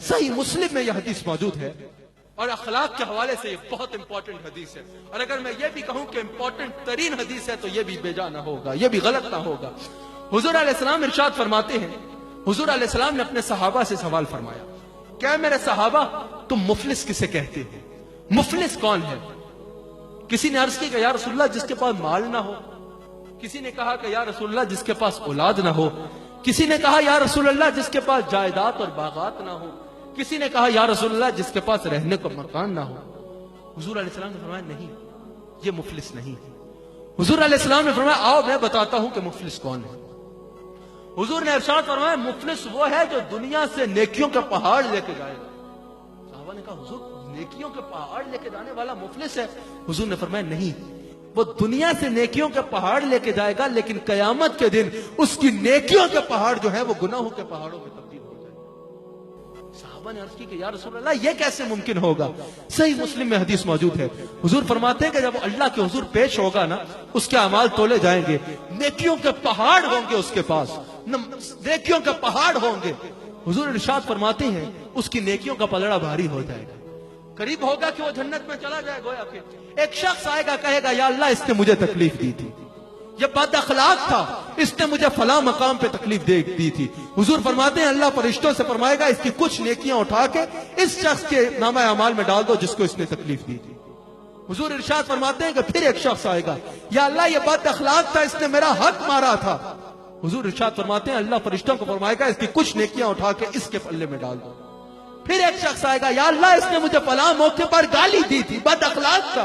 सही मुस्लिम में यह हदीस मौजूद है और अखलाक के हवाले से ये बहुत इंपॉर्टेंट हदीस है। और अगर मैं ये भी कहूं कि इंपॉर्टेंट तरीन हदीस है तो ये भी बेजा ना होगा, ये भी गलत ना होगा। हुजूर अलैहिस्सलाम इरशाद फरमाते हैं, हुजूर अलैहिस्सलाम ने अपने सहाबा से सवाल फरमाया, क्या मेरे सहाबा तुम मुफलिस किसे कहते हो? मुफलिस कौन है? किसी ने अर्ज की कि या रसूलल्लाह जिसके पास माल ना हो, किसी ने कहा कि या रसूलल्लाह जिसके पास औलाद ना हो, किसी ने कहा या रसूलल्लाह जिसके पास जायदाद और बागात ना हो, किसी ने कहा या रसूलल्लाह जिसके पास रहने को मकान ना हो। हुजूर अलैहिस्सलाम ने फरमाया नहीं, ये मुफलिस नहीं है। हुजूर अलैहिस्सलाम ने फरमाया आओ मैं बताता हूं कि मुफलिस कौन है। हुजूर ने इरशाद फरमाया मुफलिस वो है जो दुनिया से नेकियों के पहाड़ लेके जाएगा। साहबा ने कहा हुजूर नेकियों के पहाड़ लेके जाने वाला मुफलिस है? हुजूर ने फरमाया नहीं, वो दुनिया से नेकियों के पहाड़ लेके जाएगा लेकिन कयामत के दिन उसकी नेकियों के पहाड़ जो है वो गुनाहों के पहाड़ों में तब्दील हो जाएगा। साहबा ने अर्ज की कि या रसूल अल्लाह ये कैसे मुमकिन होगा? सही मुस्लिम में हदीस मौजूद है। हुजूर फरमाते हैं कि जब अल्लाह के हुजूर पेश होगा ना, उसके अमाल तोले जाएंगे, नेकियों के पहाड़ होंगे उसके पास, नेकियों के पहाड़ होंगे। हुजूर इरशाद फरमाते हैं उसकी नेकियों का पलड़ा भारी हो जाएगा, करीब होगा कि वो जन्नत में चला जाए। गोया कि एक शख्स आएगा कहेगा या अल्लाह इसने मुझे तकलीफ दी थी, ये बद अखलाक था, इसने मुझे फला मकाम पे तकलीफ दी थी। हुजूर फरमाते हैं अल्लाह फरिश्तों से फरमाएगा इसकी कुछ नेकियां उठा के इस शख्स के नामा अमाल में डाल दो जिसको इसने तकलीफ दी थी। हुजूर इरशाद फरमाते हैं कि फिर एक शख्स आएगा या अल्लाह ये बद अखलाक था, इसने मेरा हक मारा था। हुजूर इरशाद फरमाते हैं अल्लाह फरिश्तों को फरमाएगा इसकी कुछ नेकियां उठा के इसके पल्ले में डाल दो। फिर एक शख्स आएगा या अल्लाह इसने मुझे फला मौके पर गाली दी थी, बद अखलाक था।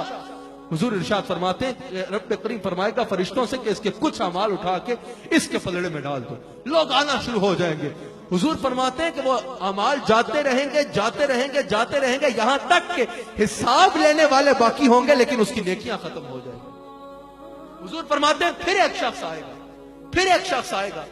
हुजूर इरशाद फरमाते हैं रब करीम फरमाएगा फरिश्तों से कि इसके कुछ अमाल उठा के इसके पलड़े में डाल दो। लोग आना शुरू हो जाएंगे। हुजूर फरमाते हैं कि वो अमाल जाते रहेंगे जाते रहेंगे जाते रहेंगे यहां तक कि हिसाब लेने वाले बाकी होंगे लेकिन उसकी नेकियां खत्म हो जाएंगी। हुजूर फरमाते हैं फिर एक शख्स आएगा, फिर एक शख्स आएगा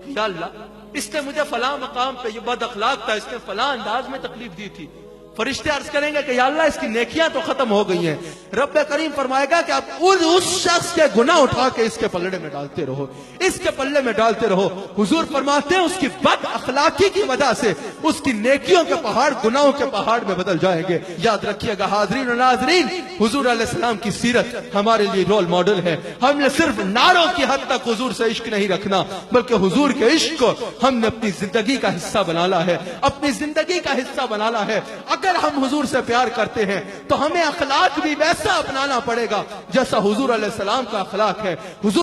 या अल्लाह इसने मुझे फला मकाम पे ये बद अखलाक था, इसने फला अंदाज में तकलीफ दी थी। फरिश्ते अर्ज करेंगे कि या अल्लाह इसकी नेकियां तो खत्म हो गई हैं। रब करीम फरमाएगा कि आप उस शख्स के गुनाह उठा के इसके पल्ले में डालते रहो, इसके पल्ले में डालते रहो। हुजूर फरमाते हैं उसकी बद अखलाकी की वजह से उसकी नेकियों के पहाड़ गुनाहों के पहाड़ में बदल जाएंगे। याद रखिएगा हाजरीन और नाजरीन, हुजूर अलैहिस्सलाम की सीरत हमारे लिए रोल मॉडल है। हमने सिर्फ नारों की हद तक हुजूर से इश्क नहीं रखना, बल्कि हुजूर के इश्क को हमने अपनी जिंदगी का हिस्सा बनाना है, अपनी जिंदगी का हिस्सा बनाना है। अगर हम हुजूर से प्यार करते हैं तो हमें अखलाक भी वैसा अपनाना पड़ेगा जैसा हुजूर अलैहिस्सलाम का अखलाक है। हुजूर